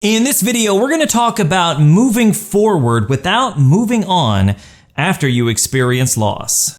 In this video, we're going to talk about moving forward without moving on after you experience loss.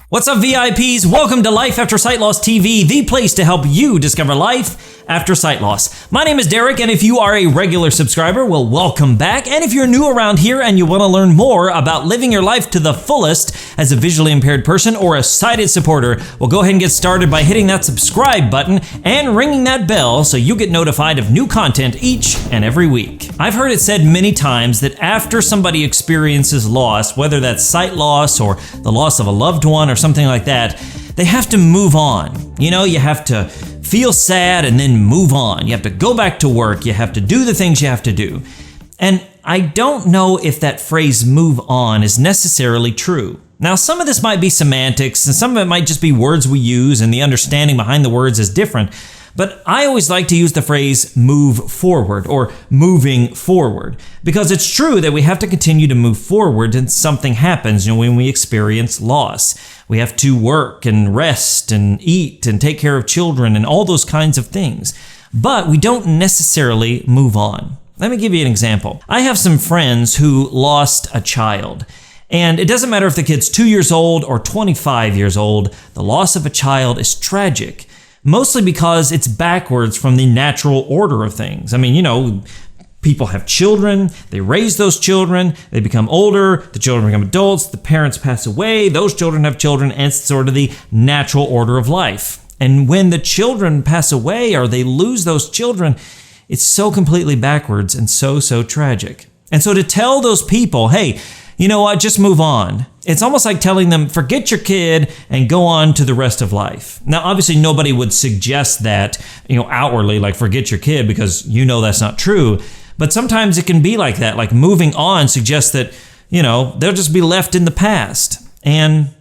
What's up, VIPs? Welcome to Life After Sight Loss TV, the place to help you discover life after sight loss. My name is Derek, and if you are a regular subscriber, well, welcome back. And if you're new around here and you want to learn more about living your life to the fullest as a visually impaired person or a sighted supporter, well, go ahead and get started by hitting that subscribe button and ringing that bell so you get notified of new content each and every week. I've heard it said many times that after somebody experiences loss, whether that's sight loss or the loss of a loved one or something like that, they have to move on. You know, you have to feel sad and then move on. You have to go back to work. You have to do the things you have to do. And I don't know if that phrase move on is necessarily true. Now, some of this might be semantics and some of it might just be words we use and the understanding behind the words is different. But I always like to use the phrase move forward or moving forward because it's true that we have to continue to move forward and something happens, when we experience loss. We have to work and rest and eat and take care of children and all those kinds of things. But we don't necessarily move on. Let me give you an example. I have some friends who lost a child. And it doesn't matter if the kid's 2 years old or 25 years old, the loss of a child is tragic. Mostly because it's backwards from the natural order of things. I mean, people have children, they raise those children, they become older, the children become adults, the parents pass away, those children have children, and it's sort of the natural order of life. And when the children pass away or they lose those children, it's so completely backwards and so tragic. And so to tell those people, hey, you know what, just move on. It's almost like telling them, forget your kid and go on to the rest of life. Now, obviously, nobody would suggest that, outwardly, like forget your kid, because that's not true. But sometimes it can be like that, like moving on suggests that, they'll just be left in the past. And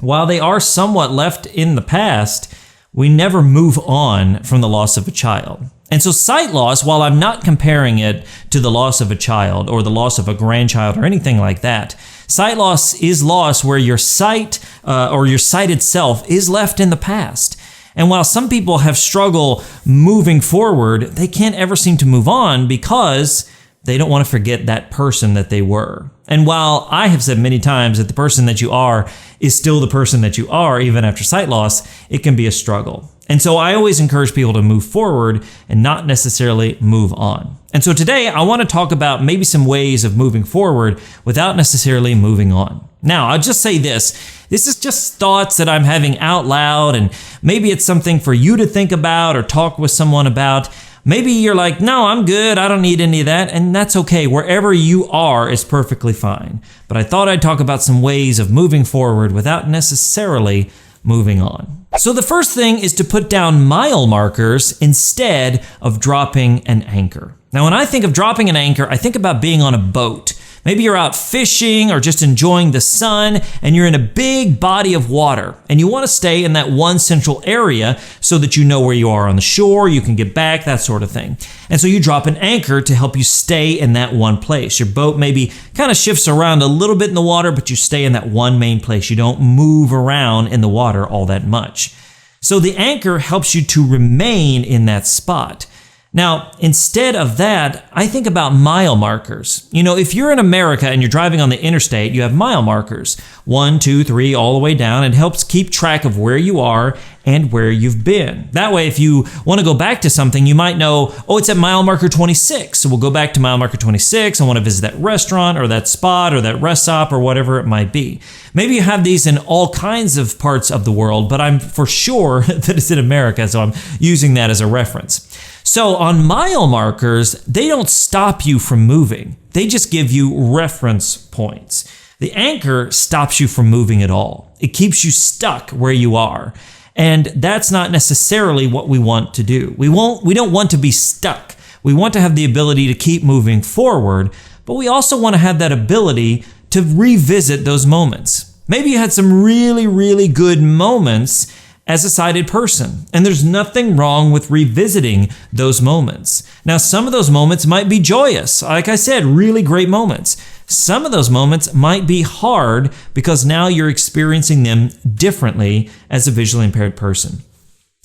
while they are somewhat left in the past, we never move on from the loss of a child. And so sight loss, while I'm not comparing it to the loss of a child or the loss of a grandchild or anything like that, sight loss is loss where your sight or your sighted self is left in the past. And while some people have struggled moving forward, they can't ever seem to move on because they don't want to forget that person that they were. And while I have said many times that the person that you are is still the person that you are, even after sight loss, it can be a struggle. And so I always encourage people to move forward and not necessarily move on. And so today I want to talk about maybe some ways of moving forward without necessarily moving on. Now, I'll just say this is just thoughts that I'm having out loud, and maybe it's something for you to think about or talk with someone about. Maybe you're like, no, I'm good, I don't need any of that, and that's okay. Wherever you are is perfectly fine. But I thought I'd talk about some ways of moving forward without necessarily moving on. So the first thing is to put down mile markers instead of dropping an anchor. Now, when I think of dropping an anchor, I think about being on a boat. Maybe you're out fishing or just enjoying the sun and you're in a big body of water and you want to stay in that one central area so that you know where you are on the shore, you can get back, that sort of thing. And so you drop an anchor to help you stay in that one place. Your boat maybe kind of shifts around a little bit in the water, but you stay in that one main place. You don't move around in the water all that much. So the anchor helps you to remain in that spot. Now, instead of that, I think about mile markers. If you're in America and you're driving on the interstate, you have mile markers. 1, 2, 3, all the way down. It helps keep track of where you are and where you've been. That way, if you want to go back to something, you might know, oh, it's at mile marker 26. So we'll go back to mile marker 26. I want to visit that restaurant or that spot or that rest stop or whatever it might be. Maybe you have these in all kinds of parts of the world, but I'm for sure that it's in America, so I'm using that as a reference. So on mile markers, they don't stop you from moving. They just give you reference points. The anchor stops you from moving at all. It keeps you stuck where you are. And that's not necessarily what we want to do. We don't want to be stuck. We want to have the ability to keep moving forward, but we also want to have that ability to revisit those moments. Maybe you had some really good moments as a sighted person, and there's nothing wrong with revisiting those moments. Now, some of those moments might be joyous. Like I said, really great moments. Some of those moments might be hard because now you're experiencing them differently as a visually impaired person.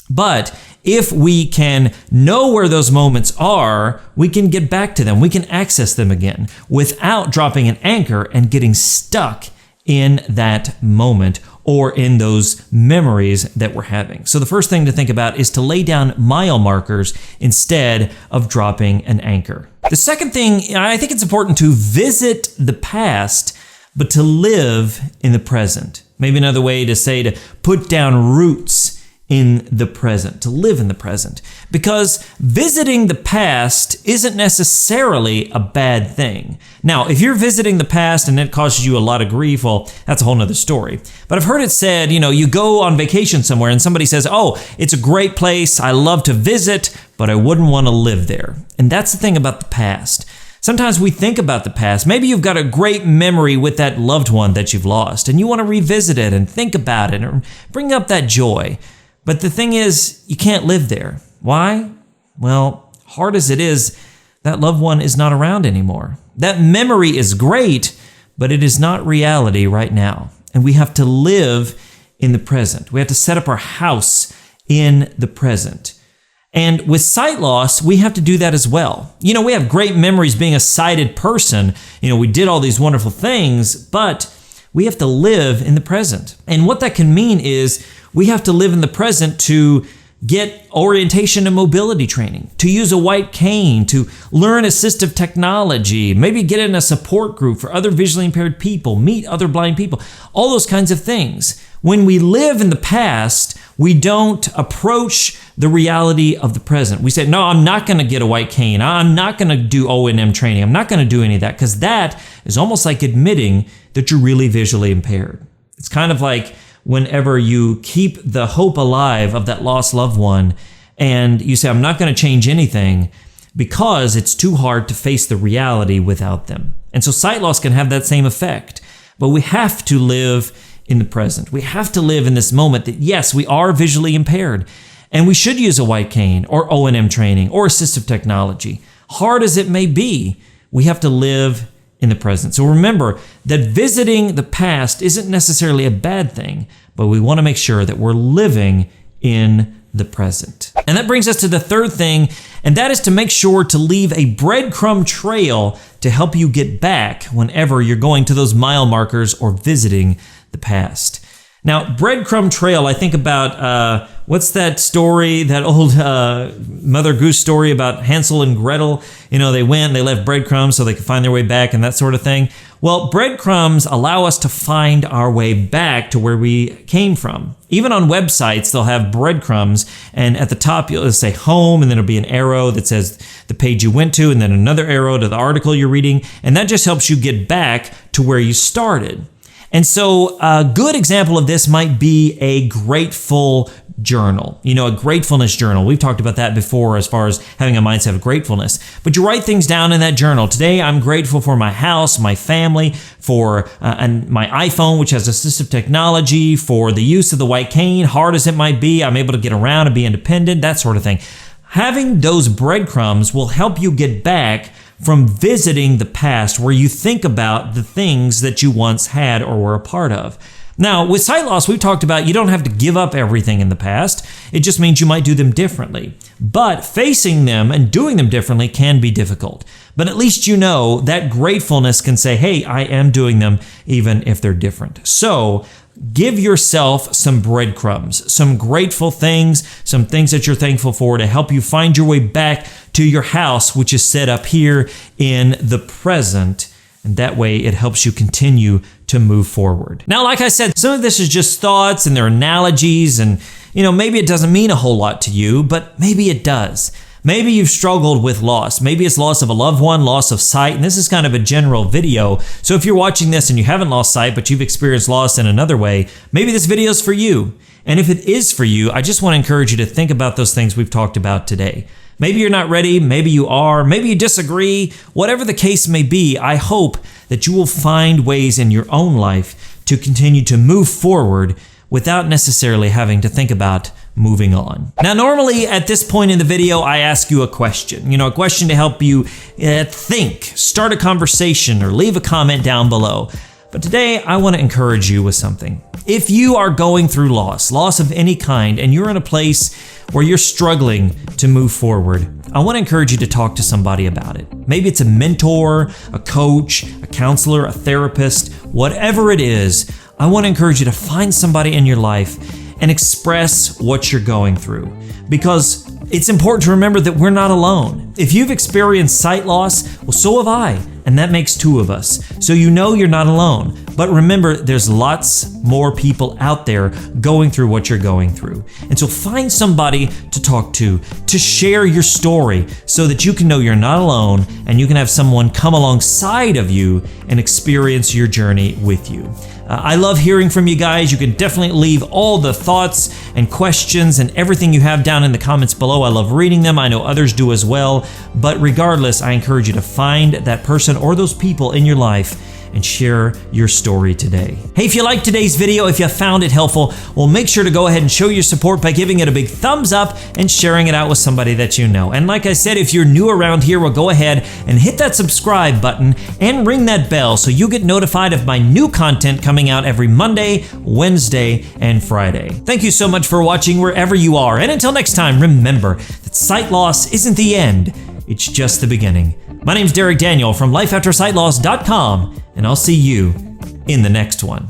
But if we can know where those moments are, we can get back to them. We can access them again without dropping an anchor and getting stuck in that moment or in those memories that we're having. So the first thing to think about is to lay down mile markers instead of dropping an anchor. The second thing, I think it's important to visit the past, but to live in the present. Maybe another way to say to put down roots in the present, to live in the present. Because visiting the past isn't necessarily a bad thing. Now, if you're visiting the past and it causes you a lot of grief, well, that's a whole nother story. But I've heard it said, you go on vacation somewhere and somebody says, oh, it's a great place, I love to visit, but I wouldn't want to live there. And that's the thing about the past. Sometimes we think about the past. Maybe you've got a great memory with that loved one that you've lost, and you want to revisit it and think about it and bring up that joy. But the thing is, you can't live there. Why? Well, hard as it is, that loved one is not around anymore. That memory is great, but it is not reality right now. And we have to live in the present. We have to set up our house in the present. And with sight loss, we have to do that as well. We have great memories being a sighted person. We did all these wonderful things, but we have to live in the present. And what that can mean is we have to live in the present to get orientation and mobility training, to use a white cane, to learn assistive technology, maybe get in a support group for other visually impaired people, meet other blind people, all those kinds of things. When we live in the past, we don't approach the reality of the present. We say, no, I'm not going to get a white cane. I'm not going to do O&M training. I'm not going to do any of that, because that is almost like admitting that you're really visually impaired. It's kind of like whenever you keep the hope alive of that lost loved one and you say, I'm not going to change anything because it's too hard to face the reality without them. And so sight loss can have that same effect, but we have to live in the present. We have to live in this moment that, yes, we are visually impaired and we should use a white cane or O&M training or assistive technology. Hard as it may be, we have to live in the present. So remember that visiting the past isn't necessarily a bad thing, but we want to make sure that we're living in the present. And that brings us to the third thing, and that is to make sure to leave a breadcrumb trail to help you get back whenever you're going to those mile markers or visiting the past. Now, breadcrumb trail, I think about, what's that story, that old Mother Goose story about Hansel and Gretel? They went and they left breadcrumbs so they could find their way back and that sort of thing. Well, breadcrumbs allow us to find our way back to where we came from. Even on websites, they'll have breadcrumbs, and at the top, you'll say home, and then it'll be an arrow that says the page you went to, and then another arrow to the article you're reading, and that just helps you get back to where you started. And so a good example of this might be a grateful journal, a gratefulness journal. We've talked about that before as far as having a mindset of gratefulness. But you write things down in that journal. Today, I'm grateful for my house, my family, for and my iPhone, which has assistive technology, for the use of the white cane, hard as it might be, I'm able to get around and be independent, that sort of thing. Having those breadcrumbs will help you get back from visiting the past, where you think about the things that you once had or were a part of. Now, with sight loss, we've talked about you don't have to give up everything in the past. It just means you might do them differently. But facing them and doing them differently can be difficult. But at least that gratefulness can say, hey, I am doing them even if they're different. So give yourself some breadcrumbs, some grateful things, some things that you're thankful for to help you find your way back to your house, which is set up here in the present. And that way it helps you continue to move forward. Now, like I said, some of this is just thoughts and they're analogies, and maybe it doesn't mean a whole lot to you, but maybe it does. Maybe you've struggled with loss. Maybe it's loss of a loved one, loss of sight, and this is kind of a general video. So if you're watching this and you haven't lost sight, but you've experienced loss in another way, maybe this video is for you. And if it is for you, I just want to encourage you to think about those things we've talked about today. Maybe you're not ready, maybe you are, maybe you disagree. Whatever the case may be, I hope that you will find ways in your own life to continue to move forward without necessarily having to think about moving on. Now, normally at this point in the video, I ask you a question, a question to help you think, start a conversation, or leave a comment down below. But today, I want to encourage you with something. If you are going through loss of any kind, and you're in a place where you're struggling to move forward, I want to encourage you to talk to somebody about it. Maybe it's a mentor, a coach, a counselor, a therapist, whatever it is. I want to encourage you to find somebody in your life and express what you're going through, because it's important to remember that we're not alone. If you've experienced sight loss, well, so have I, and that makes two of us. So you know you're not alone. But remember, there's lots more people out there going through what you're going through. And so find somebody to talk to share your story, so that you can know you're not alone and you can have someone come alongside of you and experience your journey with you. I love hearing from you guys. You can definitely leave all the thoughts and questions and everything you have down in the comments below. I love reading them. I know others do as well. But regardless, I encourage you to find that person or those people in your life and share your story today. Hey, if you liked today's video, if you found it helpful, well, make sure to go ahead and show your support by giving it a big thumbs up and sharing it out with somebody that you know. And like I said, if you're new around here, well, go ahead and hit that subscribe button and ring that bell so you get notified of my new content coming out every Monday, Wednesday, and Friday. Thank you so much for watching wherever you are. And until next time, remember that sight loss isn't the end, it's just the beginning. My name's Derek Daniel from lifeaftersightloss.com, and I'll see you in the next one.